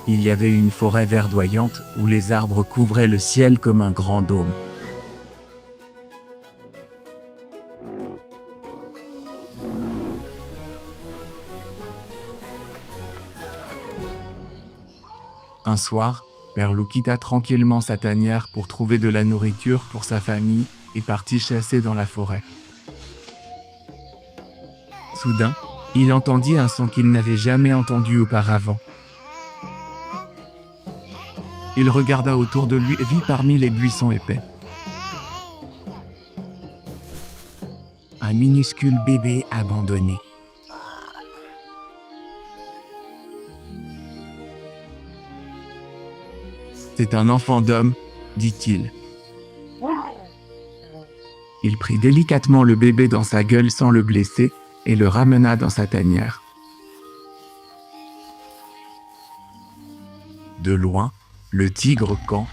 Il y avait une forêt verdoyante où les arbres couvraient le ciel comme un grand dôme. Un soir, Père Loup quitta tranquillement sa tanière pour trouver de la nourriture pour sa famille et partit chasser dans la forêt. Soudain, il entendit un son qu'il n'avait jamais entendu auparavant. Il regarda autour de lui et vit parmi les buissons épais un minuscule bébé abandonné. C'est un enfant d'homme, dit-il. Il prit délicatement le bébé dans sa gueule sans le blesser et le ramena dans sa tanière. De loin, le tigre Can,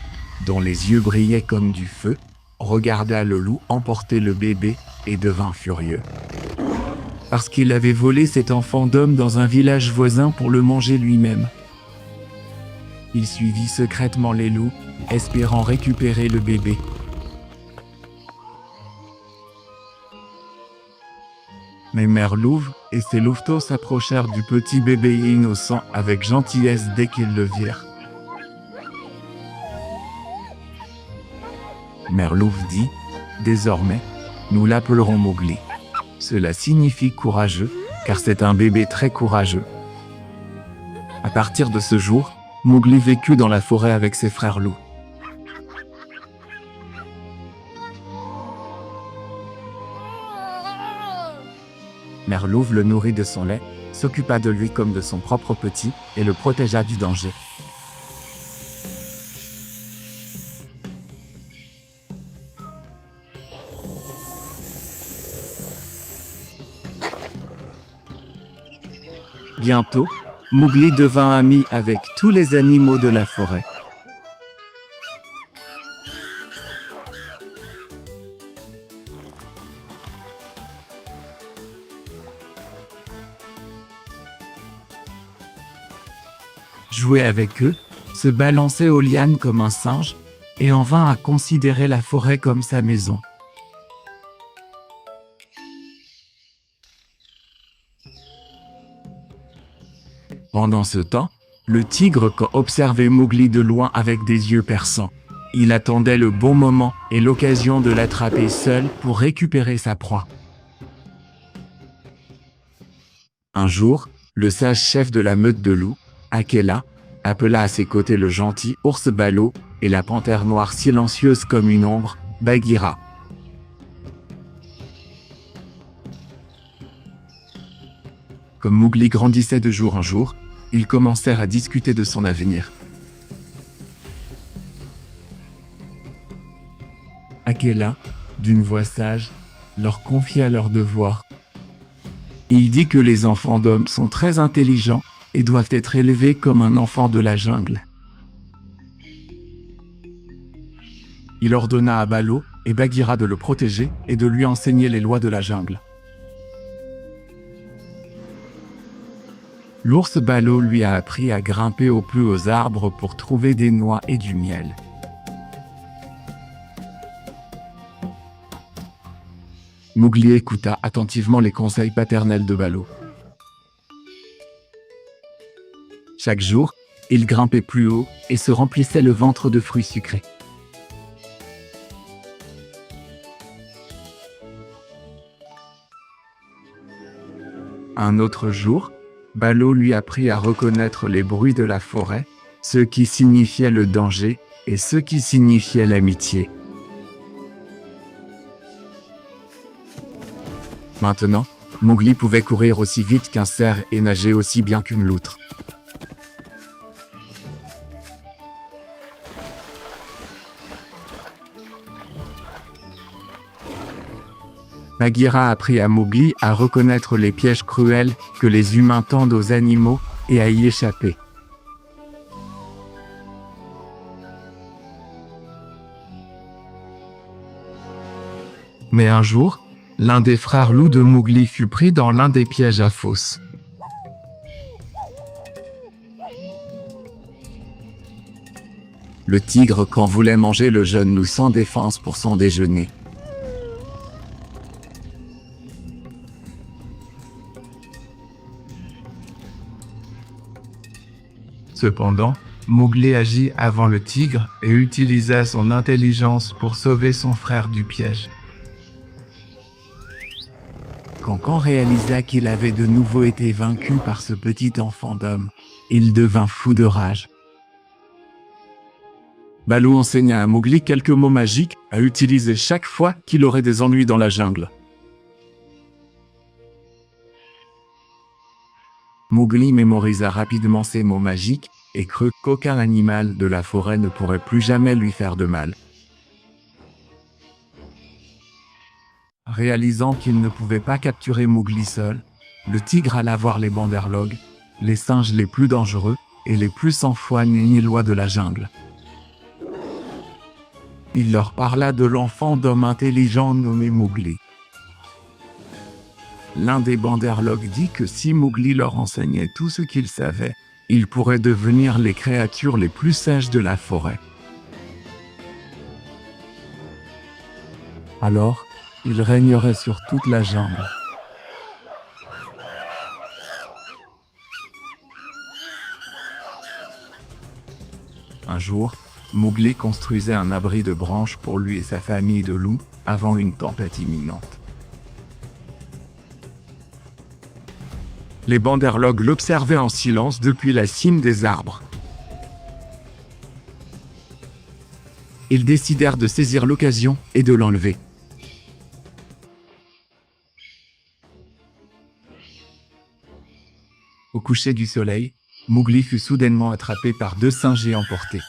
dont les yeux brillaient comme du feu, regarda le loup emporter le bébé et devint furieux. Parce qu'il avait volé cet enfant d'homme dans un village voisin pour le manger lui-même. Il suivit secrètement les loups, espérant récupérer le bébé. Mais Mère Louve et ses louveteaux s'approchèrent du petit bébé innocent avec gentillesse dès qu'ils le virent. Mère Louve dit « Désormais, nous l'appellerons Mowgli. Cela signifie courageux, car c'est un bébé très courageux. » À partir de ce jour, Mowgli vécut dans la forêt avec ses frères loups. Mère Louve le nourrit de son lait, s'occupa de lui comme de son propre petit et le protégea du danger. Bientôt, Mowgli devint ami avec tous les animaux de la forêt. Jouer avec eux, se balancer aux lianes comme un singe, et en vint à considérer la forêt comme sa maison. Pendant ce temps, le tigre Can observait Mowgli de loin avec des yeux perçants. Il attendait le bon moment et l'occasion de l'attraper seul pour récupérer sa proie. Un jour, le sage chef de la meute de loups, Akela, appela à ses côtés le gentil ours Ballo et la panthère noire silencieuse comme une ombre, Bagheera. Comme Mowgli grandissait de jour en jour, ils commencèrent à discuter de son avenir. Akela, d'une voix sage, leur confia leurs devoirs. Il dit que les enfants d'hommes sont très intelligents et doivent être élevés comme un enfant de la jungle. Il ordonna à Ballo et Bagheera de le protéger et de lui enseigner les lois de la jungle. L'ours Ballo lui a appris à grimper aux plus hauts arbres pour trouver des noix et du miel. Mowgli écouta attentivement les conseils paternels de Ballo. Chaque jour, il grimpait plus haut et se remplissait le ventre de fruits sucrés. Un autre jour, Ballo lui apprit à reconnaître les bruits de la forêt, ceux qui signifiaient le danger et ceux qui signifiaient l'amitié. Maintenant, Mowgli pouvait courir aussi vite qu'un cerf et nager aussi bien qu'une loutre. Bagheera apprit à Mowgli à reconnaître les pièges cruels que les humains tendent aux animaux et à y échapper. Mais un jour, L'un des frères loups de Mowgli fut pris dans l'un des pièges à fausse. Le tigre quand voulait manger le jeune loup sans défense pour son déjeuner. Cependant, Mowgli agit avant le tigre et utilisa son intelligence pour sauver son frère du piège. Quand Kan réalisa qu'il avait de nouveau été vaincu par ce petit enfant d'homme, il devint fou de rage. Baloo enseigna à Mowgli quelques mots magiques à utiliser chaque fois qu'il aurait des ennuis dans la jungle. Mowgli mémorisa rapidement ces mots magiques et crut qu'aucun animal de la forêt ne pourrait plus jamais lui faire de mal. Réalisant qu'il ne pouvait pas capturer Mowgli seul, le tigre alla voir les Banderlogs, les singes les plus dangereux et les plus sans foi ni loi de la jungle. Il leur parla de l'enfant d'homme intelligent nommé Mowgli. L'un des Banderlogs dit que si Mowgli leur enseignait tout ce qu'il savait, ils pourraient devenir les créatures les plus sages de la forêt. Alors, ils régneraient sur toute la jungle. Un jour, Mowgli construisait un abri de branches pour lui et sa famille de loups avant une tempête imminente. Les Banderlogs l'observaient en silence depuis la cime des arbres. Ils décidèrent de saisir l'occasion et de l'enlever. Au coucher du soleil, Mowgli fut soudainement attrapé par deux singes et emporté.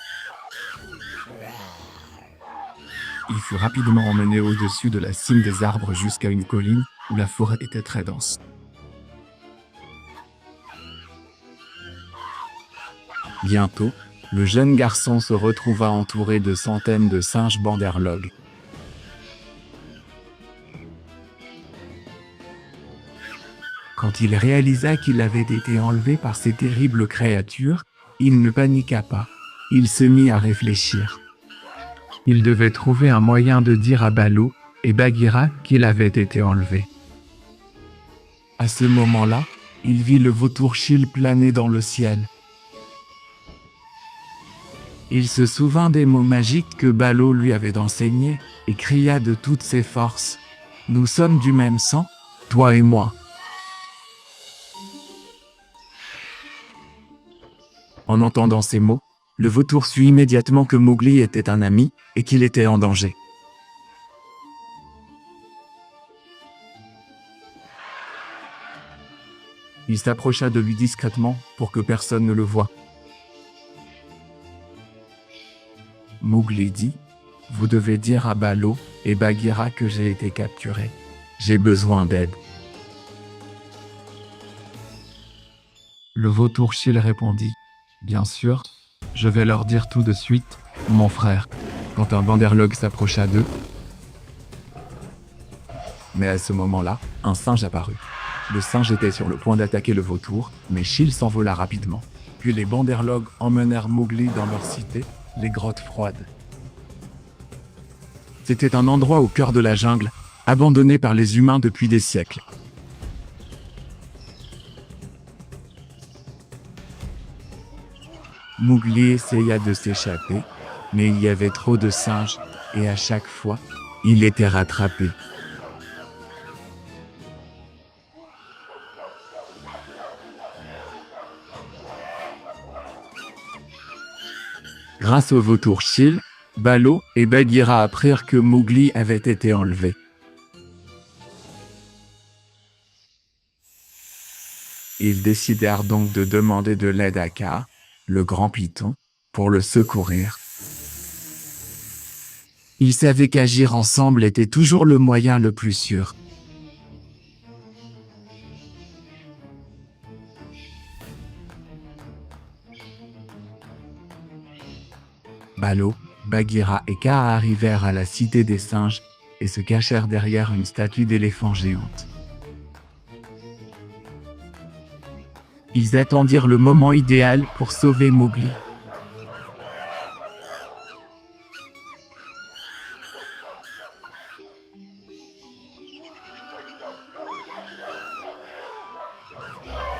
Il fut rapidement emmené au-dessus de la cime des arbres jusqu'à une colline où la forêt était très dense. Bientôt, le jeune garçon se retrouva entouré de centaines de singes Banderlogs. Quand il réalisa qu'il avait été enlevé par ces terribles créatures, il ne paniqua pas. Il se mit à réfléchir. Il devait trouver un moyen de dire à Baloo et Bagheera qu'il avait été enlevé. À ce moment-là, il vit le vautour Chil planer dans le ciel. Il se souvint des mots magiques que Baloo lui avait enseignés et cria de toutes ses forces « Nous sommes du même sang, toi et moi !» En entendant ces mots, le vautour sut immédiatement que Mowgli était un ami et qu'il était en danger. Il s'approcha de lui discrètement pour que personne ne le voie. Mowgli dit « Vous devez dire à Baloo et Bagheera que j'ai été capturé. J'ai besoin d'aide. » Le vautour Chil répondit « Bien sûr, je vais leur dire tout de suite, mon frère. » Quand un Banderlog s'approcha d'eux. Mais à ce moment-là, un singe apparut. Le singe était sur le point d'attaquer le vautour, mais Chil s'envola rapidement. Puis les Banderlogs emmenèrent Mowgli dans leur cité, les grottes froides. C'était un endroit au cœur de la jungle, abandonné par les humains depuis des siècles. Mowgli essaya de s'échapper, mais il y avait trop de singes, et à chaque fois, il était rattrapé. Grâce au vautour Chil, Baloo et Bagheera apprirent que Mowgli avait été enlevé. Ils décidèrent donc de demander de l'aide à Kaa, le grand python, pour le secourir. Ils savaient qu'agir ensemble était toujours le moyen le plus sûr. Baloo, Bagheera et Kaa arrivèrent à la cité des singes, et se cachèrent derrière une statue d'éléphant géante. Ils attendirent le moment idéal pour sauver Mowgli.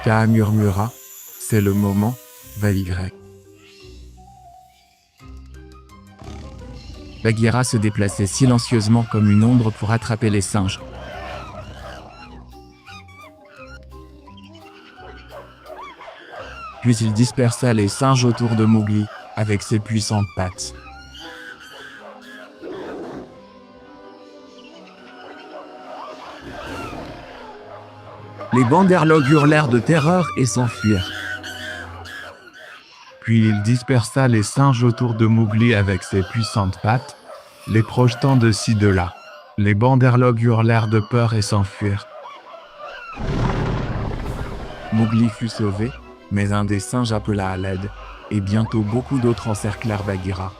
Kaa murmura, « C'est le moment, va-y-grec. » Bagheera se déplaçait silencieusement comme une ombre pour attraper les singes. Puis il dispersa les singes autour de Mowgli avec ses puissantes pattes. Les banderlogs hurlèrent de terreur et s'enfuirent. Puis il dispersa les singes autour de Mowgli avec ses puissantes pattes, les projetant de ci de là. Les banderlogs hurlèrent de peur et s'enfuirent. Mowgli fut sauvé, mais un des singes appela à l'aide, et bientôt beaucoup d'autres encerclèrent Bagheera.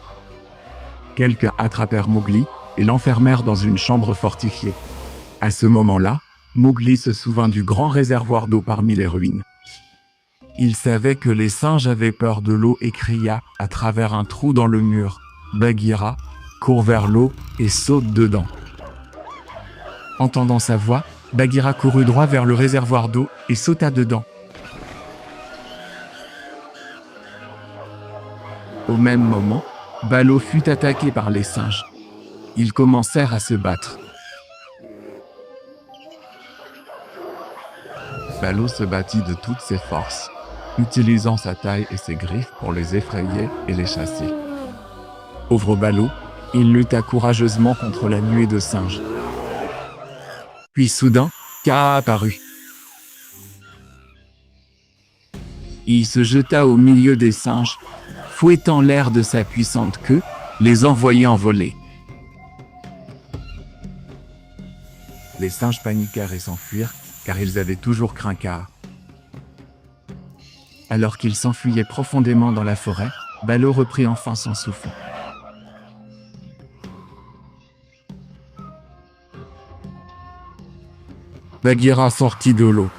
Quelques attrapèrent Mowgli et l'enfermèrent dans une chambre fortifiée. À ce moment-là, Mowgli se souvint du grand réservoir d'eau parmi les ruines. Il savait que les singes avaient peur de l'eau et cria à travers un trou dans le mur. Bagheera court vers l'eau et saute dedans. Entendant sa voix, Bagheera courut droit vers le réservoir d'eau et sauta dedans. Au même moment, Baloo fut attaqué par les singes. Ils commencèrent à se battre. Baloo se battit de toutes ses forces, utilisant sa taille et ses griffes pour les effrayer et les chasser. Pauvre Baloo, il lutta courageusement contre la nuée de singes. Puis soudain, Kaa apparut. Il se jeta au milieu des singes, fouettant l'air de sa puissante queue, les envoyant voler. Les singes paniquèrent et s'enfuirent, car ils avaient toujours craint Kaa. Alors qu'ils s'enfuyaient profondément dans la forêt, Baloo reprit enfin son souffle. Bagheera sortit de l'eau.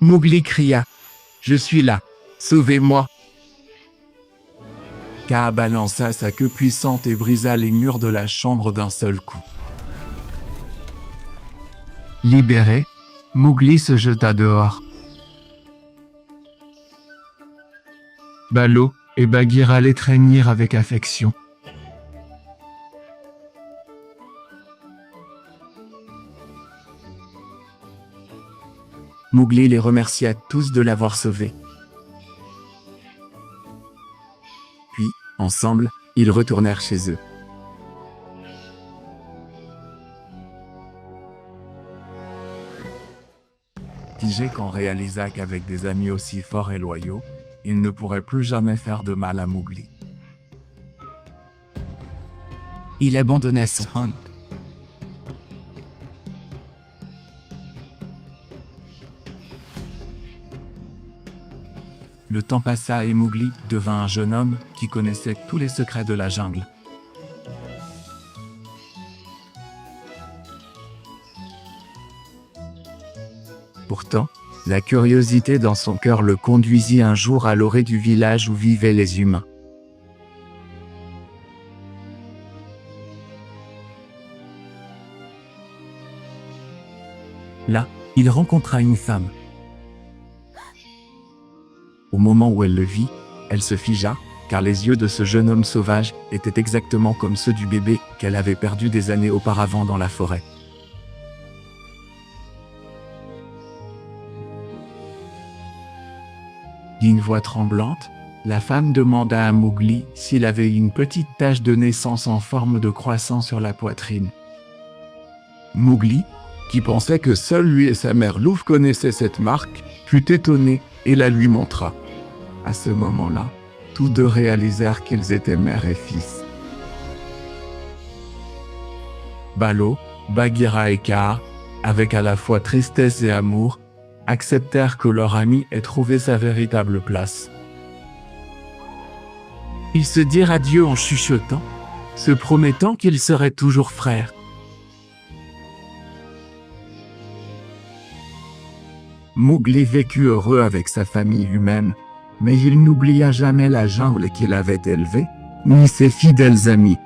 Mowgli cria, « Je suis là, sauvez-moi » Kaa balança sa queue puissante et brisa les murs de la chambre d'un seul coup. Libéré, Mowgli se jeta dehors. Baloo et Bagheera l'étreignirent avec affection. Mowgli les remercia tous de l'avoir sauvé. Puis, ensemble, ils retournèrent chez eux. Kijek en réalisa qu'avec des amis aussi forts et loyaux, il ne pourrait plus jamais faire de mal à Mowgli. Il abandonna son hunt. Le temps passa et Mowgli devint un jeune homme qui connaissait tous les secrets de la jungle. Pourtant, la curiosité dans son cœur le conduisit un jour à l'orée du village où vivaient les humains. Là, il rencontra une femme. Au moment où elle le vit, elle se figea, car les yeux de ce jeune homme sauvage étaient exactement comme ceux du bébé qu'elle avait perdu des années auparavant dans la forêt. D'une voix tremblante, la femme demanda à Mowgli s'il avait une petite tache de naissance en forme de croissant sur la poitrine. Mowgli, qui pensait que seul lui et sa mère louve connaissaient cette marque, fut étonné et la lui montra. À ce moment-là, tous deux réalisèrent qu'ils étaient mère et fils. Baloo, Bagheera et Kaa, avec à la fois tristesse et amour, acceptèrent que leur ami ait trouvé sa véritable place. Ils se dirent adieu en chuchotant, se promettant qu'ils seraient toujours frères. Mowgli vécut heureux avec sa famille humaine, mais il n'oublia jamais la jungle qu'il avait élevée, ni ses fidèles amis.